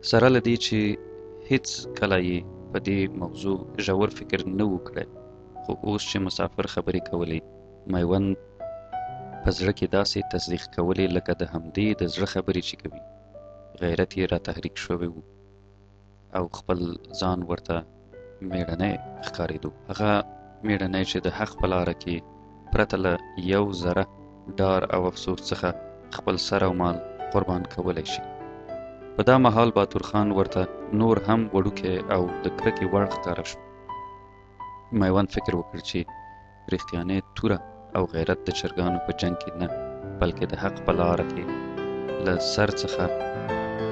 سره له دې چې هیڅ کله یې په دې موضوع ژور فکر نه و کړی، خو اوس چې مسافر خبرې کولې، میوند په زړه کې داسې تصدیق کولې لکه د همدې د زړه خبرې چې کوي. غیرت یې را تحریک شوی و او خپل ځان ورته میړنی ښکارېدو. هغه میړنی چې د حق په لاره کې پرته له یو ذره ډار او افسوس څخه خپل سر او مال قربان کولی شي. په دا مهال باتور خان ورته نور هم وړوکی او د کرکې وړ ښکاره شو. میوند فکر وکړ چې رښتیانۍ توره او غیرت د چرګانو په جنګ کې نه، بلکې د حق په لاره کې له سر څخه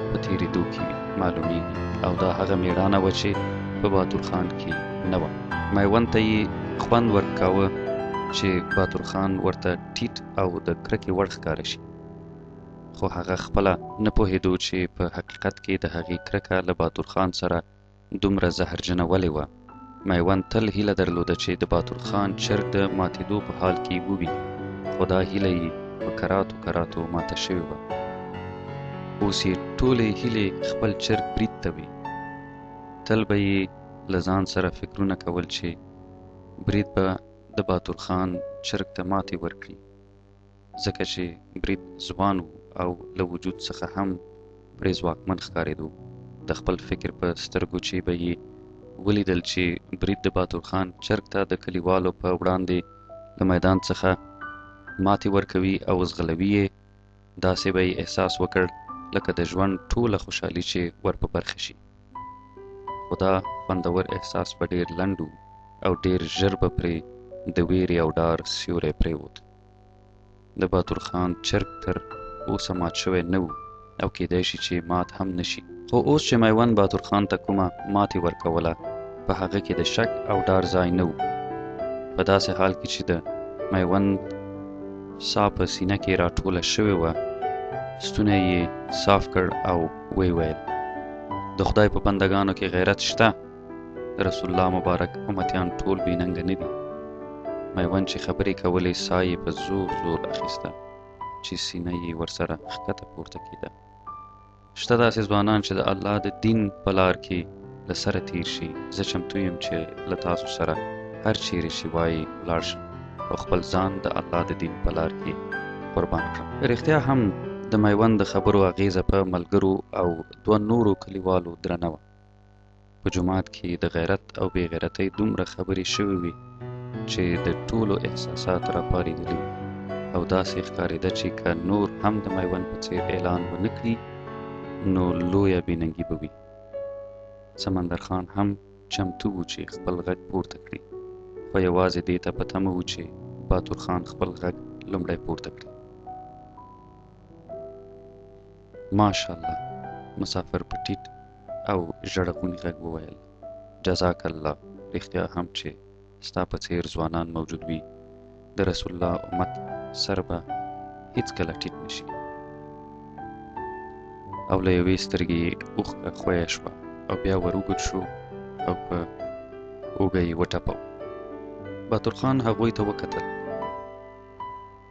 په تېرېدو کې معلومیږي، او دا هغه میړانه وه چې په باتور خان کې نه وه. میوند ته یې خوند ورکاوه چې باتور خان ورته ټیټ او د کرکې وړ ښکاره شي، خو هغه خپله نه پوهېدو چې په حقیقت کې د هغې کرکه له باتور خان سره دومره زهرجنه ولې وه. میوند تل هیله درلوده چې د باتور خان چرګ د ماتېدو په حال کې ووي، خو دا هیله یې په کراتو کراتو ماته شوې وه. اوس یې ټولې هیلې خپل چرګ برید ته وې. تل به یې له ځان سره فکرونه کول چې برید به د باتور خان چرګ ته ماتې ورکړي، ځکه چې برید ځوان و او له وجود څخه هم پرې ځواکمن ښکارېدو. د خپل فکر په سترګو چې به یې ولیدل چې برید د باتور خان چرګ ته د کلیوالو په وړاندې له میدان څخه ماتې ورکوي او ځغلوي یې، داسې به یې احساس وکړ لکه د ژوند ټوله خوشحالي چې ور په برخه شي. خو دا خوندور احساس به ډېر لنډ و او ډېر ژر به پرې د ویرې او ډار سیوری پرېوت. د باتور خان چرګ تر اوسه مات شوی نه و او کیدای شي چې مات هم نشي، خو اوس چې میوند باتور خان ته کومه ماتې ورکوله، په هغه کې د شک او ډار ځای نه و. په داسې حال کې چې د میوند ساه په سینه کې راټوله شوې وه، ستونی یې صاف کړ او ویې ویل: د خدای په بندګانو کې غیرت شته؟ د رسول الله مبارک امتیان ټول بې ننګه نه دي. میوند چې خبرې کولې، ساه یې په زور زور اخیسته چې سینه یې ورسره ښکته پورته کېده. شته داسې ځوانان چې د الله د دین په لار کې له سره تیر شي. زه چمتو یم چې له تاسو سره هر چیرې چې وایي ولاړ شم او خپل ځان د الله د دین په لار کې قربان کړم. رښتیا هم د میوند د خبرو اغیزه په ملګرو او دوه نورو کلیوالو درنه وه. په جومات کې د غیرت او بې غیرتۍ دومره خبرې شوې وې چې د ټولو احساسات راپارېدلي وو، او داسې ښکارېده چې که نور هم د میوند په څېر اعلان ونه کړي نو لویه بې ننګي به وي. سمندر خان هم چمتو و چې خپل غږ پورته کړي، خو یوازې دې ته په تمه و چې باتور خان خپل غږ لومړی پورته کړي. ماشاءالله. مسافر په ټیټ او ژړغوني غږ وویل: جزاک الله. رښتیا هم چې ستا په څېر ځوانان موجود وي، د رسول الله امت سر به هیڅکله ټیټ نشي. او له یوې سترګې یې اوښکه خویه شوه او بیا ور اوږد شو او په اوږه یې وټپاوه. باتور خان هغوی ته وکتل.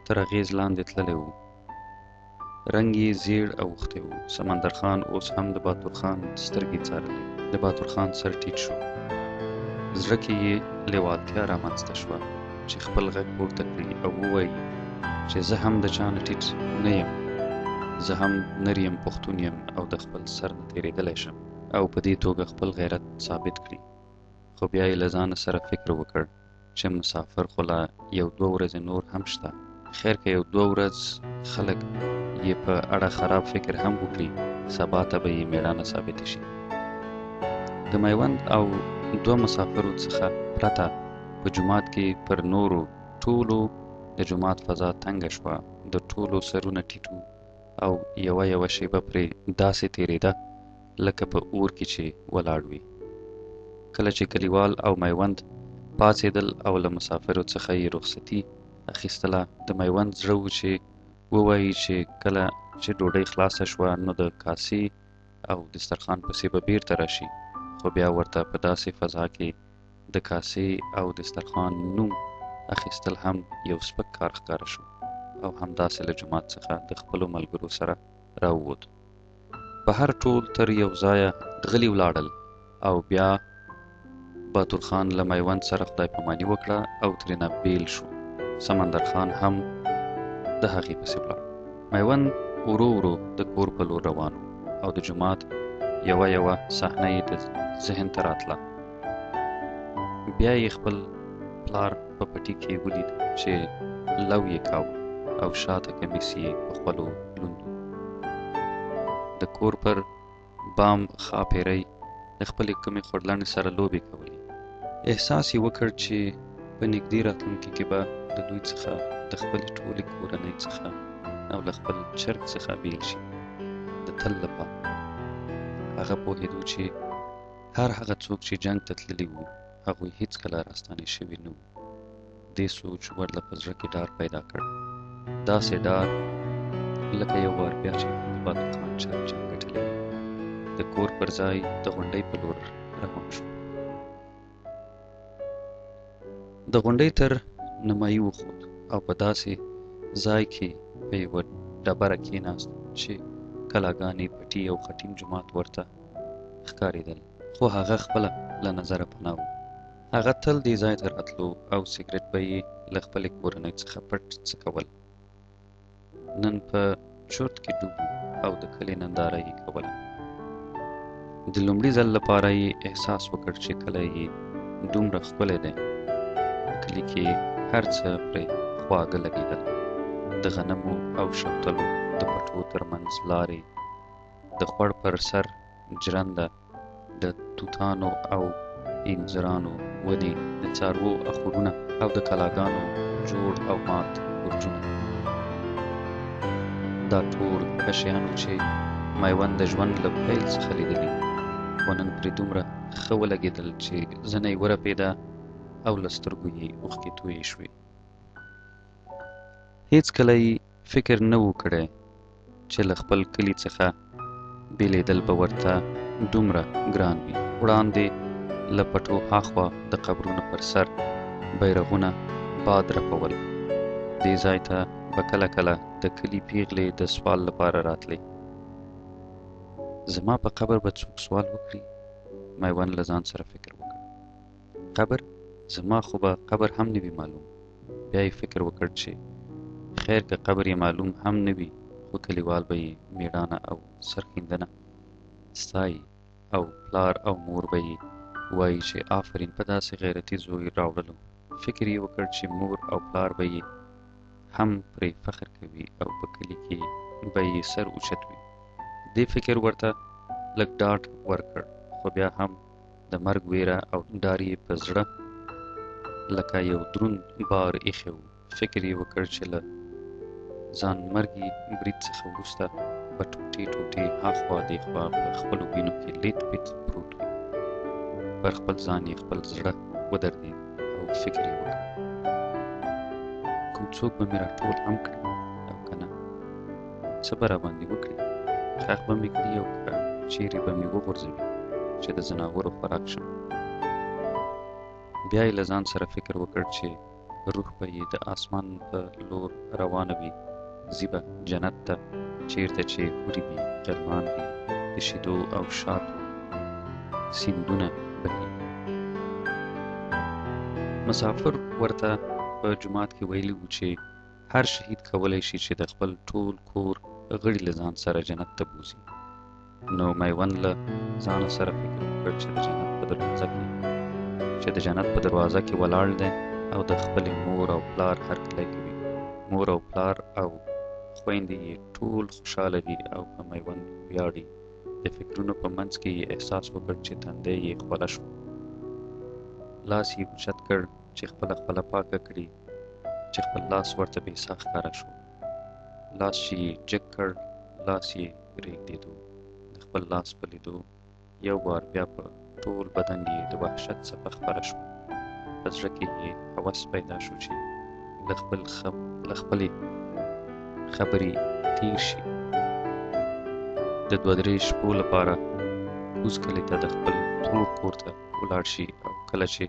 تر اغېز لاندې تللی و، رنګ یې زیړ اوښتی و. سمندر خان اوس هم د باتور خان سترګې څارلې. د باتور خان سر ټیټ شو، زړه کې یې لیوالتیا رامنځته شوه چې خپل غږ پورته کړي او ووایي چې زه هم د چا نه ټیټ نه یم، زه هم نر یم، پښتون یم او د خپل سر نه تېرېدلی شم، او په دې توګه خپل غیرت ثابت کړي. خو بیا یې له ځانه سره فکر وکړ چې مسافر خو لا یو دوه ورځې نور هم شته. خیر که یو دوه ورځ خلک یې په اړه خراب فکر هم وکړي، سبا ته به یې میړانه ثابته شي. د میوند او دوه مسافرو څخه پرته په جومات کې پر نورو ټولو د جومات فضا تنګه شوه. د ټولو سرونه ټیټ وو او یوه شیبه پرې داسې تېرېده لکه په اور کې چې ولاړ وي. کله چې کلیوال او میوند پاڅېدل او له مسافرو څخه یې رخصتي اخیستله، د میوند زړه و چې ووایي چې کله چې ډوډۍ خلاصه شوه نو د کاسې او دسترخوان پسې به بیرته راشي، خو بیا ورته په داسې فضا کې د کاسې او دسترخوان نوم اخیستل هم یو سپک کار ښکاره شو، او همداسې له جومات څخه د خپلو ملګرو سره راووت. بهر ټول تر یو ځایه غلي ولاړل او بیا باتور خان له میوند سره خدای پاماني وکړه او ترېنه بیل شو. سمندر خان هم د هغې پسې ولاړ. میوند ورو ورو د کور په لور روان و او د جومات یوه صحنه یې د ذهن ته راتله. بیا یې خپل پلار په پټي کې ولید چې لو یې کاوه او شاته کمیس یې په خپلو لوندو. د کور پر بام ښاپیرۍ د خپلې کمې خورلڼې سره لوبې کولې. احساس یې وکړ چې په نږدې راتلونکي کې به د دوی څخه د خپلې ټولې کورنۍ څخه او له خپل چرګ څخه بیل شي د تل لپاره. هغه پوهېدو چې هر هغه څوک چې جنګ ته تللي وو هغوی هیڅکله راستانه شوي نه وو. دې سوچ ورله په زړه کې ډار پیدا کړ، داسې ډار لکه یو وار بیا چې د باتور خان چرګ جنګ ګټلی. د کور پر ځای د غونډۍ په لور روان شو. د غونډۍ تر نیمایي وخوت او په داسې ځای کې په یوه ډبره کېناست چې کلاګانې، پټي او خټین جومات ورته ښکارېدل، خو هغه خپله له نظره پناه و. هغه تل دې ځای ته راتلو او سګرټ به یې له خپلې کورنۍ څخه پټ څکول. نن په چورت کې ډوب او د کلي ننداره یې کوله. د لومړي ځل لپاره یې احساس وکړ چې کلی یې دومره ښکلی دی. په کلي کې هر څه پرې خواږه لګېدل. د غنمو او شفتلو د پټو ترمنځ لارې، د خوړ پر سر جرنده، د توتانو او انځرانو ونې، د څاروو اخورونه او د کلاګانو جوړ او مات برجونه. دا ټول شیانو چې میوند د ژوند له پیل څخه لیدلي، خو نن پرې دومره ښه ولګېدل چې زنه یې ورپېده او له سترګو یې اوښکې تویې شوې. هېڅکله یې فکر نه و کړی چې له خپل کلي څخه بېلېدل به ورته دومره ګران وي. وړاندې له پټو هاخوا د قبرونو پر سر بیرغونه باد رپول. دې ځای ته به کله کله د کلي پیغلې د سوال لپاره راتلې. زما په قبر به څوک سوال وکړي؟ میوند له ځان سره فکر وکړ. قبر؟ زما خو به قبر هم نه وي معلوم. بیا یې فکر وکړ چې خیر که قبر یې معلوم هم نه وي، خو کلیوال به یې میړانه او سرښندنه ستایي او پلار او مور به یې وایي چې آفرین په داسې غیرتي زوی راوړلو. فکر یې وکړ چې مور او پلار به یې هم پرې فخر کوي او په کلي کې به یې سر اوچت وي. دې فکر ورته لږ ډاډ ورکړ، خو بیا هم د مرګ ویره او ډار یې په زړه لکه یو دروند بار ایښی و. فکر یې وکړ چې له ځان مرګي برید څخه وروسته به ټوټې ټوټې هاخوا دیخوا په خپلو وینو کې لیت پیت پروت وي. پر خپل ځان یې خپل زړه ودردېد او فکر یې وکړ کوم څوک به مې راټول هم کړي او که نه، څه به راباندې وکړي؟ ښخ به مې کړي او که چیرې به مې وغورځوي چې د ځناورو خوراک شم. بیا یې له ځان سره فکر وکړ چې روح به یې د آسمان په لور روانه وي، ځي به جنت ته، چیرته چې هورې وي، غلمان وي، د شیدو او شاتو سیندونه بهي. مسافر ورته په جومات کې ویلي وو چې هر شهید کولی شي چې د خپل ټول کور غړي له ځان سره جنت ته بوځي. نو میوند له ځانه سره فکر وکړ چې د جنت په دروازه کې ولاړ دی او د خپلې مور او پلار هرکلی کوي. مور او پلار او خویندې یې ټول خوشحاله دي او په میوند ویاړي. د فکرونو په منځ کې یې احساس وکړ چې تندی یې خوله شو. لاس یې اوچت کړ چې خپله پاکه کړي، چې خپل لاس ورته بې ساه ښکاره شو. لاس چې یې جګ کړ، لاس یې رېږدېدو. د خپل لاس په لیدو یو وار بیا په ټول بدن یې د وحشت څپه خپره شوه. په زړه کې یې هوس پیدا شو چې له خپلې خبرې تیر شي. د 2-3 شپو لپاره کوز کلي ته د خپل ترور کور ته ولاړ شي او کله چې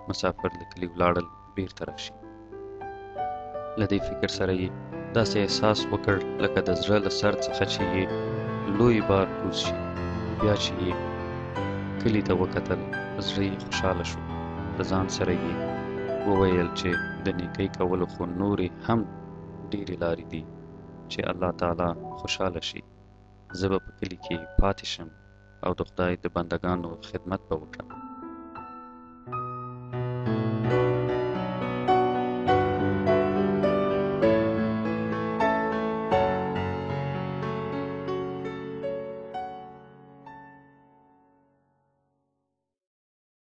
مسافر له کلي ولاړل بېرته راشي. له دې فکر سره یې داسې احساس وکړ لکه د زړه له سر څخه چې یې لوی بار کوز شي. بیا چې یې کلي ته وکتل، زړه یې خوشحاله شو. د ځان سره یې وویل چې د نیکۍ کولو خو نورې هم ډېرې لارې دي چې الله تعالی خوشحاله شي. زه به په کلي کې پاتې شم او د خدای د بندګانو خدمت به وکړم.